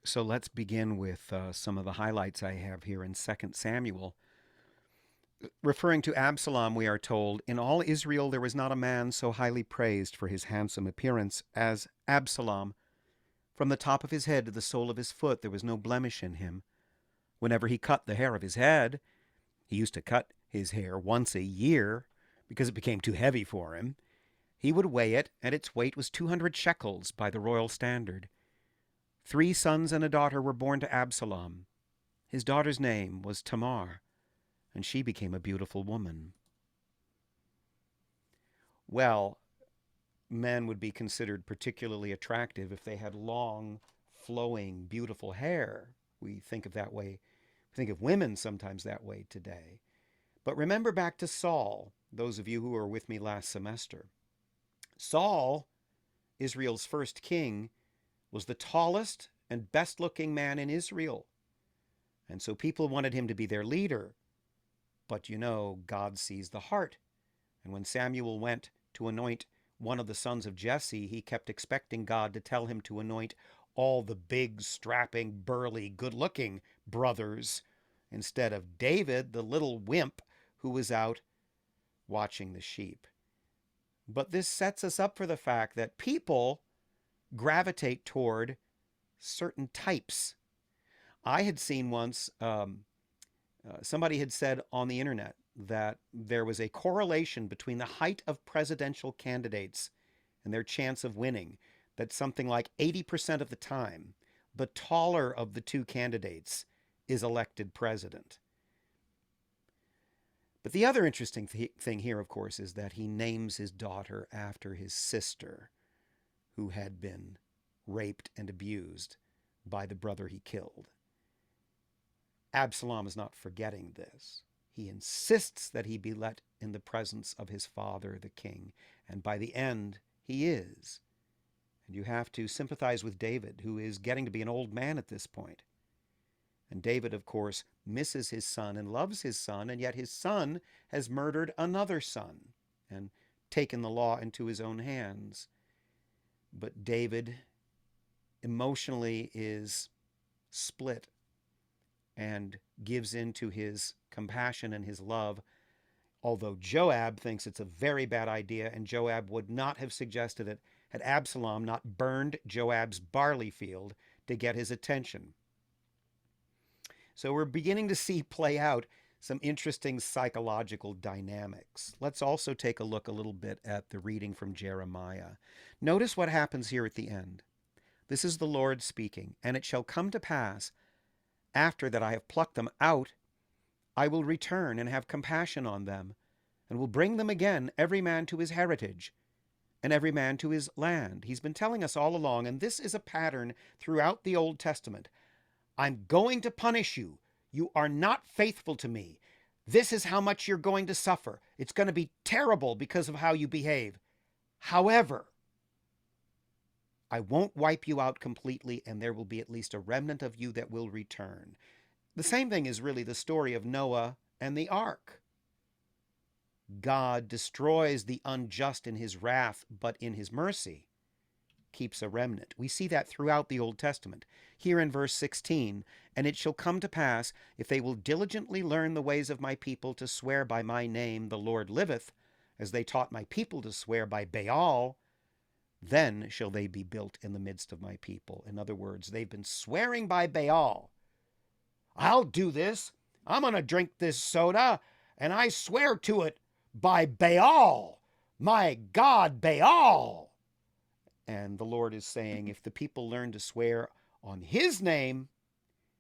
So let's begin with some of the highlights I have here in 2 Samuel. Referring to Absalom, we are told, "In all Israel there was not a man so highly praised for his handsome appearance as Absalom. From the top of his head to the sole of his foot there was no blemish in him. Whenever he cut the hair of his head, he used to cut his hair once a year because it became too heavy for him. He would weigh it, and its weight was 200 shekels by the royal standard. 3 sons and a daughter were born to Absalom. His daughter's name was Tamar, and she became a beautiful woman." Well, men would be considered particularly attractive if they had long, flowing, beautiful hair. We think of that way. We think of women sometimes that way today. But remember back to Saul, those of you who were with me last semester. Saul, Israel's first king, was the tallest and best looking man in Israel. And so people wanted him to be their leader. But you know, God sees the heart. And when Samuel went to anoint one of the sons of Jesse, he kept expecting God to tell him to anoint all the big, strapping, burly, good-looking brothers instead of David, the little wimp who was out watching the sheep. But this sets us up for the fact that people gravitate toward certain types. I had seen once, somebody had said on the internet that there was a correlation between the height of presidential candidates and their chance of winning, that something like 80% of the time, the taller of the two candidates is elected president. But the other interesting thing here, of course, is that he names his daughter after his sister, who had been raped and abused by the brother he killed. Absalom is not forgetting this. He insists that he be let in the presence of his father, the king, and by the end, he is. And you have to sympathize with David, who is getting to be an old man at this point. And David, of course, misses his son and loves his son, and yet his son has murdered another son and taken the law into his own hands. But David emotionally is split and gives in to his compassion and his love, although Joab thinks it's a very bad idea, and Joab would not have suggested it had Absalom not burned Joab's barley field to get his attention. So we're beginning to see play out some interesting psychological dynamics. Let's also take a look a little bit at the reading from Jeremiah. Notice what happens here at the end. This is the Lord speaking, "And it shall come to pass, after that I have plucked them out, I will return and have compassion on them, and will bring them again, every man to his heritage, and every man to his land." He's been telling us all along, and this is a pattern throughout the Old Testament. I'm going to punish you. You are not faithful to me. This is how much you're going to suffer. It's going to be terrible because of how you behave. However, I won't wipe you out completely, and there will be at least a remnant of you that will return. The same thing is really the story of Noah and the ark. God destroys the unjust in his wrath, but in his mercy keeps a remnant. We see that throughout the Old Testament. Here in verse 16, "And it shall come to pass, if they will diligently learn the ways of my people to swear by my name, the Lord liveth, as they taught my people to swear by Baal, then shall they be built in the midst of my people." In other words, they've been swearing by Baal. "I'll do this. I'm going to drink this soda, and I swear to it by Baal, my God Baal." And the Lord is saying, if the people learn to swear on his name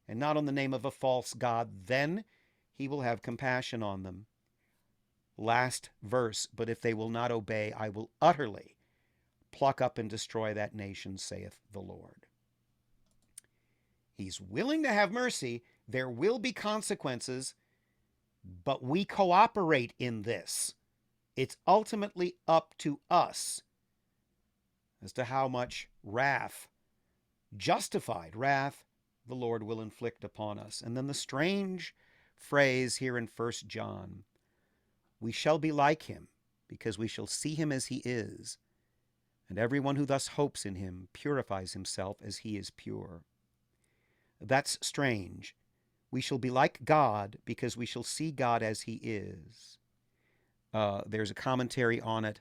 and not on the name of a false god, then he will have compassion on them. Last verse, "But if they will not obey, I will utterly pluck up and destroy that nation, saith the Lord." He's willing to have mercy. There will be consequences, but we cooperate in this. It's ultimately up to us as to how much wrath, justified wrath, the Lord will inflict upon us. And then the strange phrase here in 1 John, "We shall be like him, because we shall see him as he is. And everyone who thus hopes in him purifies himself as he is pure." That's strange. We shall be like God because we shall see God as he is. There's a commentary on it.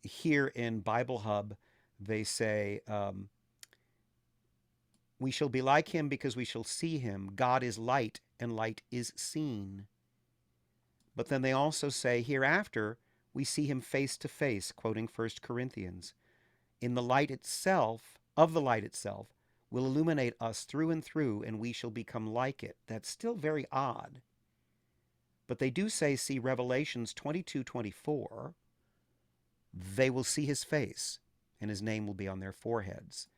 Here in Bible Hub, they say, we shall be like him because we shall see him. God is light, and light is seen. But then they also say, hereafter, we see him face to face, quoting 1 Corinthians. In the light itself, of the light itself, will illuminate us through and through, and we shall become like it. That's still very odd. But they do say, see Revelations 22:24, they will see his face, and his name will be on their foreheads.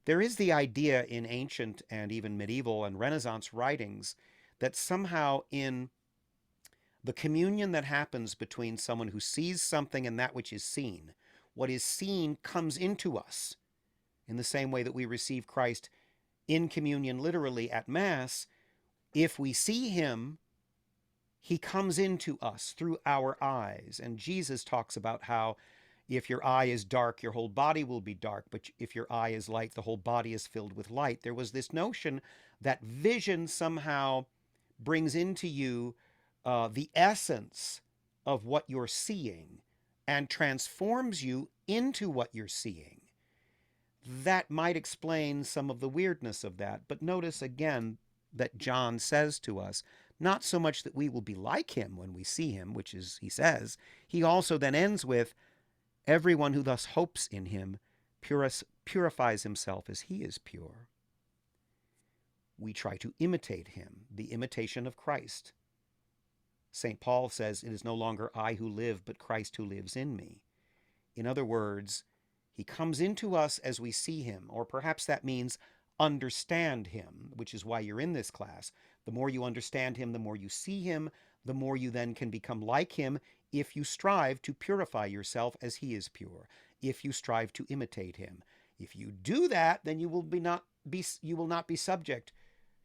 There is the idea in ancient and even medieval and Renaissance writings that somehow in the communion that happens between someone who sees something and that which is seen, what is seen comes into us in the same way that we receive Christ in communion literally at Mass. If we see him, he comes into us through our eyes. And Jesus talks about how if your eye is dark, your whole body will be dark. But if your eye is light, the whole body is filled with light. There was this notion that vision somehow brings into you the essence of what you're seeing and transforms you into what you're seeing. That might explain some of the weirdness of that. But notice again that John says to us, not so much that we will be like him when we see him, which is, he says, he also then ends with, everyone who thus hopes in him purifies himself as he is pure. We try to imitate him, the imitation of Christ. St. Paul says, it is no longer I who live, but Christ who lives in me. In other words, he comes into us as we see him, or perhaps that means understand him, which is why you're in this class. The more you understand him, the more you see him, the more you then can become like him if you strive to purify yourself as he is pure, if you strive to imitate him. If you do that, then you will not be subject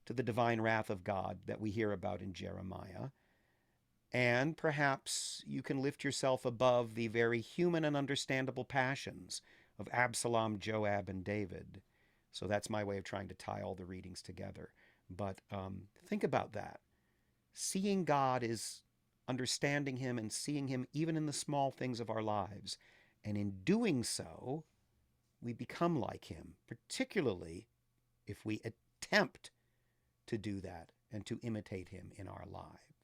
to the divine wrath of God that we hear about in Jeremiah. And perhaps you can lift yourself above the very human and understandable passions of Absalom, Joab, and David. So that's my way of trying to tie all the readings together. But think about that. Seeing God is understanding him and seeing him even in the small things of our lives. And in doing so, we become like him, particularly if we attempt to do that and to imitate him in our lives.